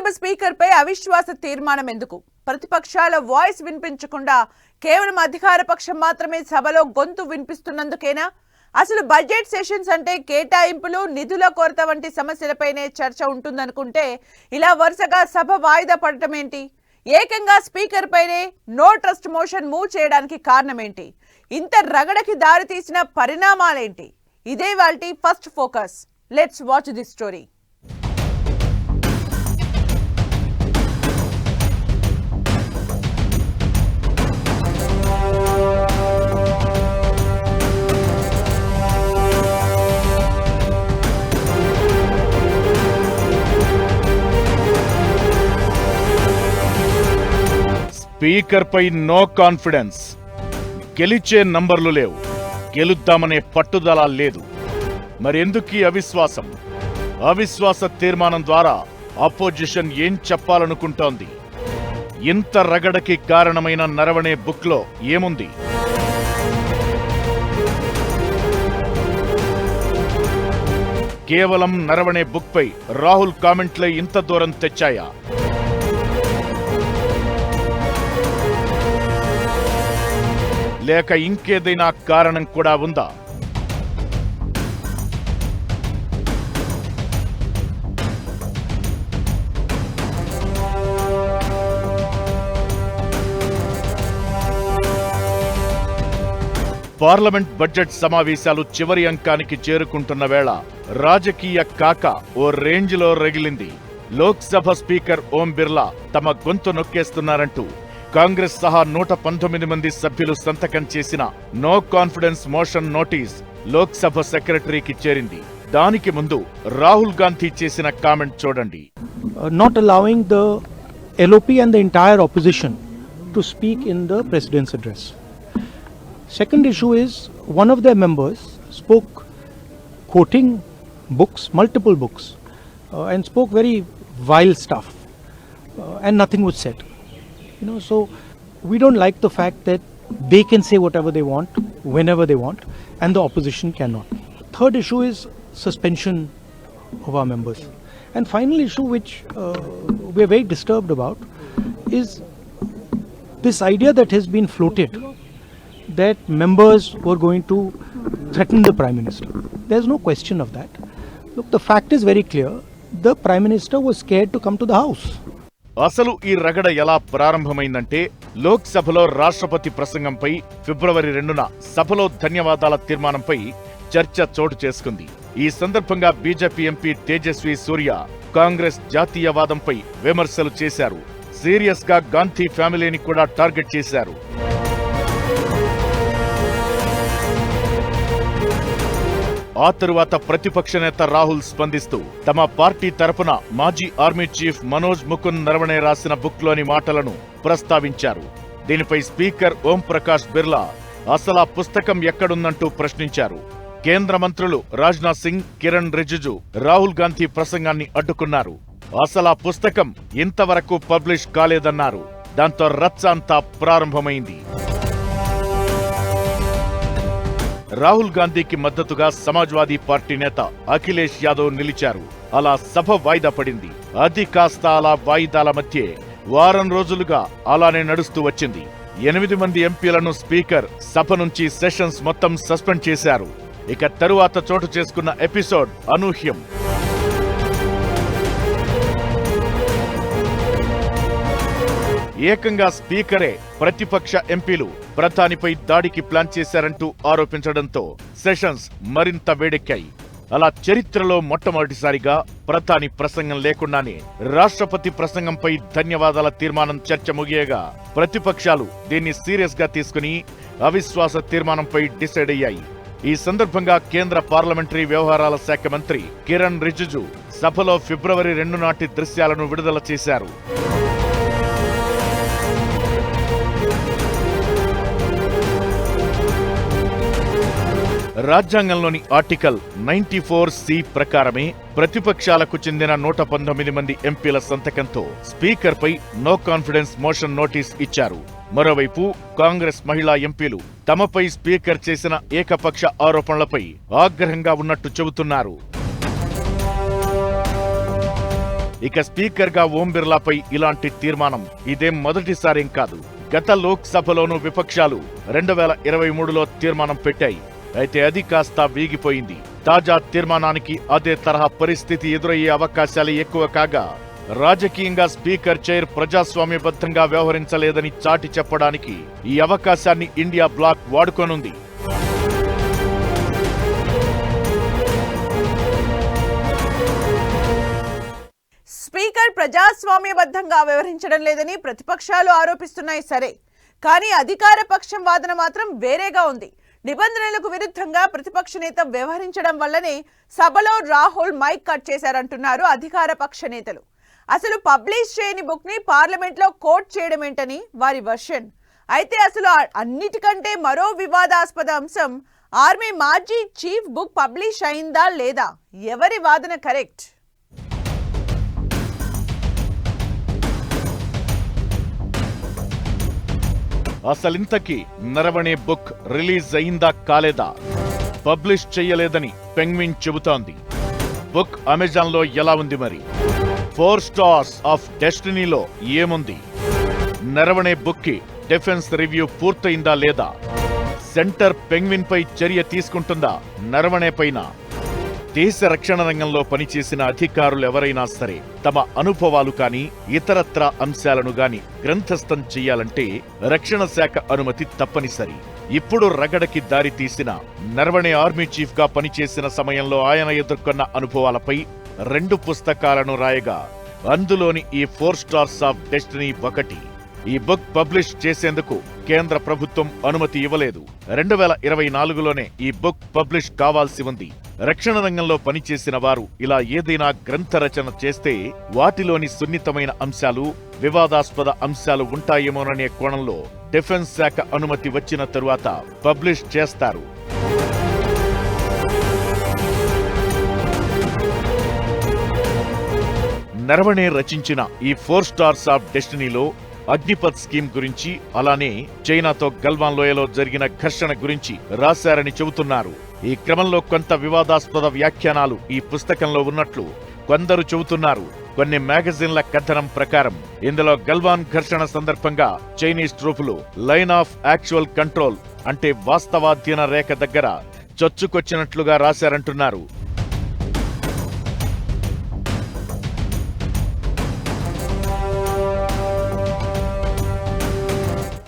Lok Sabha speaker పై అవిశ్వాస తీర్మానం ఎందుకు? ప్రతిపక్షాల వాయిస్ వినిపించకుండా కేవలం అధికార పక్షం మాత్రమే సభలో గొంతు వినిపిస్తున్నందుకేనా? అసలు బడ్జెట్ సెషన్స్ అంటే కేటాయింపులు, నిధుల కొరత వంటి సమస్యలపైనే చర్చ ఉంటుందనుకుంటే ఇలా వరుసగా సభ వాయిదా పడటం ఏంటి? ఏకంగా స్పీకర్ పైనే నో ట్రస్ట్ మోషన్ మూవ్ చేయడానికి కారణం ఏంటి? ఇంత రగడకి దారి తీసిన పరిణామాలేంటి? ఇదే వాల్టి first focus. Let's watch this story. Speaker పై నో కాన్ఫిడెన్స్. గెలిచే నంబర్లు లేవు, గెలుద్దామనే పట్టుదల లేదు. మరెందుకీ అవిశ్వాసం? అవిశ్వాస తీర్మానం ద్వారా అపోజిషన్ ఏం చెప్పాలనుకుంటోంది? ఇంత రగడకి కారణమైన నరవణే బుక్లో ఏముంది? కేవలం నరవణే బుక్ పై రాహుల్ కామెంట్లే ఇంత దూరం తెచ్చాయా? లేక ఇంకేదైనా కారణం కూడా ఉందా? పార్లమెంట్ బడ్జెట్ సమావేశాలు చివరి అంకానికి చేరుకుంటున్న వేళ రాజకీయ కాక ఓ రేంజ్లో రగిలింది. లోక్సభ స్పీకర్ ఓం బిర్లా తమ గొంతు నొక్కేస్తున్నారంటూ కాంగ్రెస్ సహా 119 మంది సభ్యులు సంతకం చేసిన no confidence motion notice Lok Sabha సెక్రటరీకి చేరింది. దానికి ముందు రాహుల్ గాంధీ చేసిన కామెంట్ చూడండి. Not allowing the LOP and the entire opposition to speak in the president's address. Second issue is one of their members spoke quoting books, multiple books, and spoke very vile stuff, and nothing was said. So we don't like the fact that they can say whatever they want, whenever they want, and the opposition cannot. Third issue is suspension of our members. And final issue which we are very disturbed about is this idea that has been floated that members were going to threaten the Prime Minister. There's no question of that. Look, the fact is very clear. The Prime Minister was scared to come to the House. అసలు ఈ రగడ ఎలా ప్రారంభమైందంటే లోక్సభలో రాష్ట్రపతి ప్రసంగంపై ఫిబ్రవరి 2న సభలో ధన్యవాదాల తీర్మానంపై చర్చ చోటు చేసుకుంది. ఈ సందర్భంగా బీజేపీ ఎంపీ తేజస్వి సూర్య కాంగ్రెస్ జాతీయవాదంపై విమర్శలు చేశారు. సీరియస్ గా గాంధీ ఫ్యామిలీని కూడా టార్గెట్ చేశారు. ఆ తరువాత ప్రతిపక్ష నేత రాహుల్ స్పందిస్తూ తమ పార్టీ తరపున మాజీ ఆర్మీ చీఫ్ మనోజ్ ముకుంద్ నరవణే రాసిన బుక్ లోని మాటలను ప్రస్తావించారు. దీనిపై స్పీకర్ ఓం ప్రకాష్ బిర్లా అసలు ఆ పుస్తకం ఎక్కడుందంటూ ప్రశ్నించారు. కేంద్ర మంత్రులు రాజ్నాథ్ సింగ్, కిరణ్ రిజిజు రాహుల్ గాంధీ ప్రసంగాన్ని అడ్డుకున్నారు. అసలు ఆ పుస్తకం ఇంతవరకు పబ్లిష్ కాలేదన్నారు. దాంతో రచ్చ అంతా ప్రారంభమైంది. రాహుల్ గాంధీకి మద్దతుగా సమాజ్వాదీ పార్టీ నేత అఖిలేష్ యాదవ్ నిలిచారు. అలా సభ వాయిదా పడింది. అది కాస్త అలా వాయిదాల మధ్యే వారం రోజులుగా అలానే నడుస్తూ వచ్చింది. 8 మంది ఎంపీలను స్పీకర్ సభ నుంచి సెషన్స్ మొత్తం సస్పెండ్ చేశారు. ఇక తరువాత చోటు చేసుకున్న ఎపిసోడ్ అనూహ్యం. ఏకంగా స్పీకరే ప్రతిపక్ష ఎంపీలు ప్రధానిపై దాడికి ప్లాన్ చేశారంటూ ఆరోపించడంతో సెషన్స్ మరింత వేడెక్కాయి. అలా చరిత్రలో మొట్టమొదటిసారిగా ప్రధాని ప్రసంగం లేకుండానే రాష్ట్రపతి ప్రసంగంపై ధన్యవాదాల తీర్మానం చర్చ ముగియగా ప్రతిపక్షాలు దీన్ని సీరియస్ గా తీసుకుని అవిశ్వాస తీర్మానంపై డిసైడ్ అయ్యాయి. ఈ సందర్భంగా కేంద్ర పార్లమెంటరీ వ్యవహారాల శాఖ మంత్రి కిరణ్ రిజిజు సభలో ఫిబ్రవరి 2 నాటి దృశ్యాలను విడుదల చేశారు. రాజ్యాంగంలోని ఆర్టికల్ 94C ప్రకారమే ప్రతిపక్షాలకు చెందిన 119 మంది ఎంపీల సంతకంతో స్పీకర్ పై నో కాన్ఫిడెన్స్ మోషన్ నోటీస్ ఇచ్చారు. మరోవైపు కాంగ్రెస్ మహిళా ఎంపీలు తమపై స్పీకర్ చేసిన ఏకపక్ష ఆరోపణలపై ఆగ్రహంగా ఉన్నట్టు చెబుతున్నారు. ఇక స్పీకర్ గా ఓం బిర్లాపై ఇలాంటి తీర్మానం ఇదేం మొదటిసారేం కాదు. గత లోక్సభలోనూ విపక్షాలు 2023లో తీర్మానం పెట్టాయి. అయితే అది కాస్త వీగిపోయింది. తాజా తీర్మానానికి అదే తరహా పరిస్థితి ఎదురయ్యే అవకాశాలు ఎక్కువ కాగా, రాజకీయంగా స్పీకర్ చైర్ ప్రజాస్వామ్యబద్ధంగా వ్యవహరించలేదని చాటి చెప్పడానికి ఈ అవకాశాన్ని ఇండియా బ్లాక్ వాడుకోనుంది. స్పీకర్ ప్రజాస్వామ్యబద్ధంగా వ్యవహరించడం లేదని ప్రతిపక్షాలు ఆరోపిస్తున్నాయి సరే, కానీ అధికార పక్షం వాదన మాత్రం వేరేగా ఉంది. నిబంధనలకు విరుద్ధంగా ప్రతిపక్ష నేత వ్యవహరించడం వల్లనే సభలో రాహుల్ మైక్ కట్ చేశారంటున్నారు అధికార పక్ష నేతలు. అసలు పబ్లిష్ చేయని బుక్ ని పార్లమెంట్ లో కోట్ చేయడం ఏంటని వారి వర్షన్. అయితే అసలు అన్నిటికంటే మరో వివాదాస్పద అంశం ఆర్మీ మాజీ చీఫ్ బుక్ పబ్లిష్ అయిందా లేదా, ఎవరి వాదన కరెక్ట్? అసలింతకీ నరవణే బుక్ రిలీజ్ అయిందా కాలేదా, పబ్లిష్ చెయ్యలేదని పెంగ్విన్ చెబుతోంది. బుక్ అమెజాన్లో ఎలా ఉంది మరి? 4 స్టార్స్ ఆఫ్ డెస్టినీలో ఏముంది? నరవణే బుక్ కి డిఫెన్స్ రివ్యూ పూర్తయిందా లేదా? సెంటర్ పెంగ్విన్ పై చర్య తీసుకుంటుందా నరవణే పైన? దేశ రక్షణ రంగంలో పనిచేసిన అధికారులు ఎవరైనా సరే తమ అనుభవాలు కానీ ఇతరత్రా అంశాలను గాని గ్రంథస్థం చెయ్యాలంటే రక్షణ శాఖ అనుమతి తప్పనిసరి. ఇప్పుడు రగడకి దారి తీసిన నరవణే ఆర్మీ చీఫ్ గా పనిచేసిన సమయంలో ఆయన ఎదుర్కొన్న అనుభవాలపై 2 పుస్తకాలను రాయగా అందులోని ఈ 4 స్టార్స్ ఆఫ్ డెస్టినీ ఒకటి. ఈ బుక్ పబ్లిష్ చేసేందుకు కేంద్ర ప్రభుత్వం అనుమతి ఇవ్వలేదు. 2024లోనే ఈ బుక్ పబ్లిష్ కావాల్సి ఉంది. రక్షణ రంగంలో పనిచేసిన వారు ఇలా ఏదైనా గ్రంథ రచన చేస్తే వాటిలోని సున్నితమైన అంశాలు, వివాదాస్పద అంశాలు ఉంటాయేమోననే కోణంలో డిఫెన్స్ శాఖ అనుమతి వచ్చిన తరువాత పబ్లిష్ చేస్తారు. నరవణే రచించిన ఈ 4 స్టార్స్ ఆఫ్ డెస్టినీలో అగ్నిపథ్ స్కీమ్ గురించి, అలానే చైనాతో గల్వాన్ లోయలో జరిగిన ఘర్షణ గురించి రాశారని చెబుతున్నారు. ఈ క్రమంలో కొంత వివాదాస్పద వ్యాఖ్యానాలు ఈ పుస్తకంలో ఉన్నట్లు కొందరు చెబుతున్నారు. కొన్ని మ్యాగజైన్ల కథనం ప్రకారం ఇందులో గల్వాన్ ఘర్షణ సందర్భంగా చైనీస్ ట్రూపులు లైన్ ఆఫ్ యాక్చువల్ కంట్రోల్ అంటే వాస్తవాధీన రేఖ దగ్గర చొచ్చుకొచ్చినట్లుగా రాశారంటున్నారు.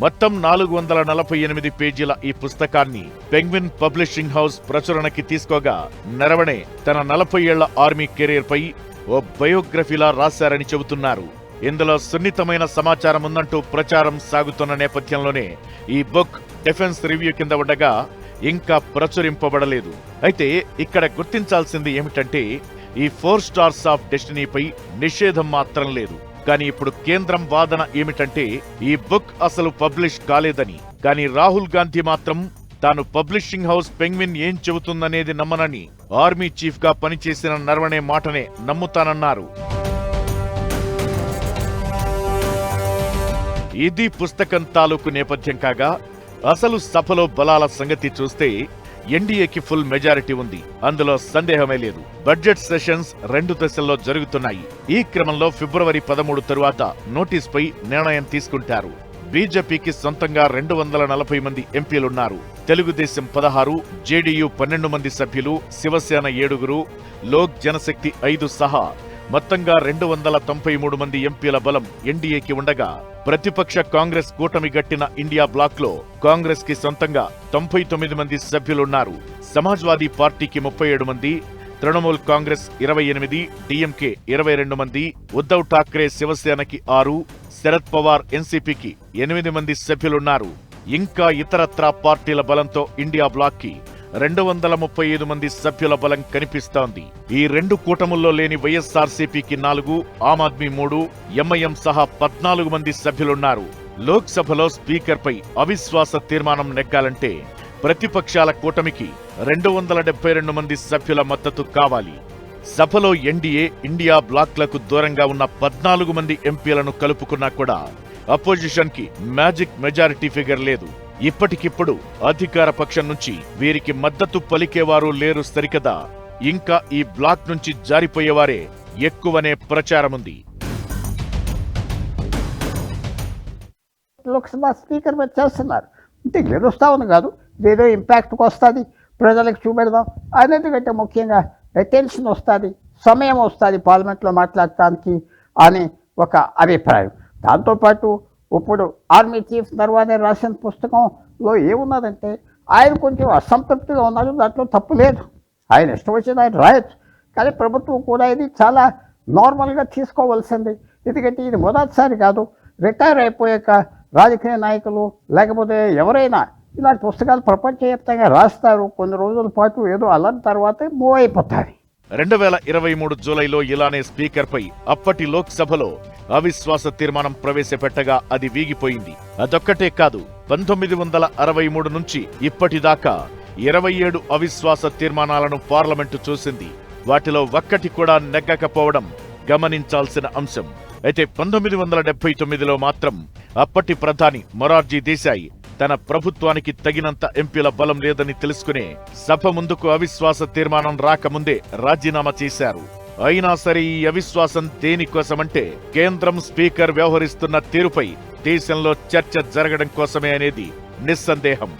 మొత్తం 448 పేజీల ఈ పుస్తకాన్ని పెంగ్విన్ పబ్లిషింగ్ హౌస్ ప్రచురణకి తీసుకోగా, నరవణే తన 40 ఏళ్ల ఆర్మీ కెరీర్ పై ఓ బయోగ్రఫీలా రాశారని చెబుతున్నారు. ఇందులో సున్నితమైన సమాచారం ఉందంటూ ప్రచారం సాగుతున్న నేపథ్యంలోనే ఈ బుక్ డిఫెన్స్ రివ్యూ కింద ఉండగా ఇంకా ప్రచురింపబడలేదు. అయితే ఇక్కడ గుర్తించాల్సింది ఏమిటంటే ఈ 4 స్టార్స్ ఆఫ్ డెస్టినీపై నిషేధం మాత్రం లేదు. కానీ ఇప్పుడు కేంద్రం వాదన ఏమిటంటే ఈ బుక్ అసలు పబ్లిష్ కాలేదని. కానీ రాహుల్ గాంధీ మాత్రం తాను పబ్లిషింగ్ హౌస్ పెంగ్విన్ ఏం చెబుతుందనేది నమ్మనని ఆర్మీ చీఫ్ గా పనిచేసిన నరవణే మాటనే నమ్ముతానన్నారు. ఇది పుస్తకం తాలూకు నేపథ్యం కాగా, అసలు సభలో బలాల సంగతి చూస్తే ఎన్డీఏకి ఫుల్ మెజారిటీ ఉంది. అందులో సందేహమే లేదు. బడ్జెట్ సెషన్స్ 2 దశల్లో జరుగుతున్నాయి. ఈ క్రమంలో ఫిబ్రవరి 13 తరువాత నోటీసుపై నిర్ణయం తీసుకుంటారు. బీజేపీకి సొంతంగా 240 మంది ఎంపీలున్నారు. తెలుగుదేశం 16, జేడీయూ 12 మంది సభ్యులు, శివసేన 7, లోక్ జనశక్తి 5 సహా మొత్తంగా 293 మంది ఎంపీల బలం ఎన్డీఏకి ఉండగా, ప్రతిపక్ష కాంగ్రెస్ కూటమి గట్టిన ఇండియా బ్లాక్ లో కాంగ్రెస్ కి సొంతంగా 99 మంది సభ్యులున్నారు. సమాజ్వాదీ పార్టీకి 37 మంది, తృణమూల్ కాంగ్రెస్ 28, డీఎంకే 22 మంది, ఉద్ధవ్ ఠాక్రే శివసేనకి 6, శరద్ పవార్ ఎన్సీపీకి 8 మంది సభ్యులున్నారు. ఇంకా ఇతరత్రా పార్టీల బలంతో ఇండియా బ్లాక్ కి 235 మంది సభ్యుల బలం కనిపిస్తోంది. ఈ 2 కూటముల్లో లేని వైఎస్ఆర్సీపీకి 4, ఆమ్ ఆద్మీ 3, ఎంఐఎం సహా 14 మంది సభ్యులున్నారు. లోక్సభలో స్పీకర్ పై అవిశ్వాస తీర్మానం నెగ్గాలంటే ప్రతిపక్షాల కూటమికి 272 మంది సభ్యుల మద్దతు కావాలి. సభలో ఎన్డీఏ, ఇండియా బ్లాక్లకు దూరంగా ఉన్న 14 మంది ఎంపీలను కలుపుకున్నా కూడా అపోజిషన్ కి మ్యాజిక్ మెజారిటీ ఫిగర్ లేదు. ఇప్పటికిప్పుడు అధికార పక్షం నుంచి వీరికి మద్దతు పలికేవారు లేరు సరికదా, ఇంకా ఈ బ్లాక్ నుంచి జారిపోయేవారే ఎక్కువనే ప్రచారముంది. లోక్సభ స్పీకర్ మీద చేస్తున్నారు అంటే గెలుస్తా ఉంది కాదు, ఏదో ఇంపాక్ట్కి వస్తుంది, ప్రజలకు చూపెడదాం అన్నిటికంటే ముఖ్యంగా అటెన్షన్ వస్తుంది, సమయం వస్తుంది పార్లమెంట్లో మాట్లాడటానికి అని ఒక అభిప్రాయం. దాంతోపాటు ఇప్పుడు ఆర్మీ చీఫ్ నర్వానే రాసిన పుస్తకంలో ఏమున్నదంటే ఆయన కొంచెం అసంతృప్తిగా ఉన్నారు, దాంట్లో తప్పు లేదు, ఆయన ఇష్టం వచ్చింది ఆయన రాయొచ్చు. కానీ ప్రభుత్వం కూడా ఇది చాలా నార్మల్గా తీసుకోవాల్సింది, ఎందుకంటే ఇది మొదటిసారి కాదు, రిటైర్ అయిపోయాక రాజకీయ నాయకులు లేకపోతే ఎవరైనా ఇలాంటి పుస్తకాలు ప్రపంచవ్యాప్తంగా రాస్తారు, కొన్ని రోజుల పాటు ఏదో అల్లరి తర్వాత మూవ్ అయిపోతారు. 2023 జూలైలో ఇలానే స్పీకర్పై అప్పటి లోక్సభలో అవిశ్వాస తీర్మానం ప్రవేశపెట్టగా అది వీగిపోయింది. అదొక్కటే కాదు, 1963 నుంచి ఇప్పటిదాకా 27 అవిశ్వాస తీర్మానాలను పార్లమెంటు చూసింది. వాటిలో ఒక్కటి కూడా నెగ్గకపోవడం గమనించాల్సిన అంశం. అయితే 1979లో మాత్రం అప్పటి ప్రధాని మొరార్జీ దేశాయ్ తన ప్రభుత్వానికి తగినంత ఎంపీల బలం లేదని తెలుసుకునే సభ ముందుకు అవిశ్వాస తీర్మానం రాకముందే రాజీనామా చేశారు. అయినా సరే ఈ అవిశ్వాసం దేనికోసమంటే కేంద్రం స్పీకర్ వ్యవహరిస్తున్న తీరుపై దేశంలో చర్చ జరగడం కోసమే అనేది నిస్సందేహం.